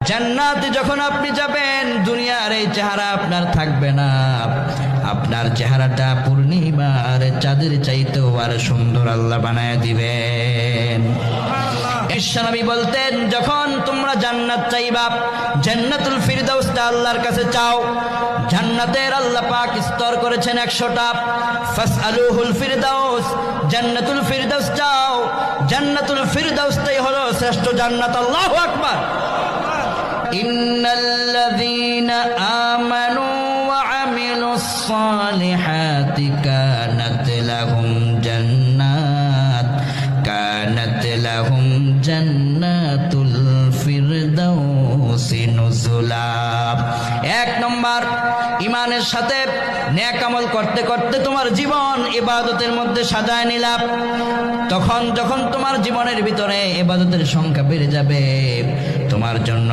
জান্নাতে যখন আপনি যাবেন দুনিয়ার এই চেহারা আপনার থাকবে না, আপনার চেহারাটা পূর্ণিমার চাঁদের চাইতেও আর সুন্দর আল্লাহ বানায় দিবেন। বিশ্বনবী বলতেন, যখন তোমরা জান্নাত চাইবা, জান্নাতুল ফিরদাউসটা আল্লাহর কাছে চাও। জান্নাতের আল্লাহ পাক স্তর করেছেন 100টা। ফাসআলুহুল ফিরদাউস, জান্নাতুল ফিরদাউস চাও। জান্নাতুল ফিরদাউসটাই হলো শ্রেষ্ঠ জান্নাত। আল্লাহু আকবার। ইন্নাল্লাযীনা আমানু ওয়া আমিলুস সালিহাতি কানাত লাহুম জান্নাতুল ফিরদাউসি নুজুলা। 1 নম্বর, ঈমানের সাথে নেক আমল করতে করতে তোমার জীবন ইবাদতের মধ্যে সাজায় নিলাম। তখন যখন তোমার জীবনের ভিতরে ইবাদতের সংখ্যা বেড়ে যাবে, তোমার জন্য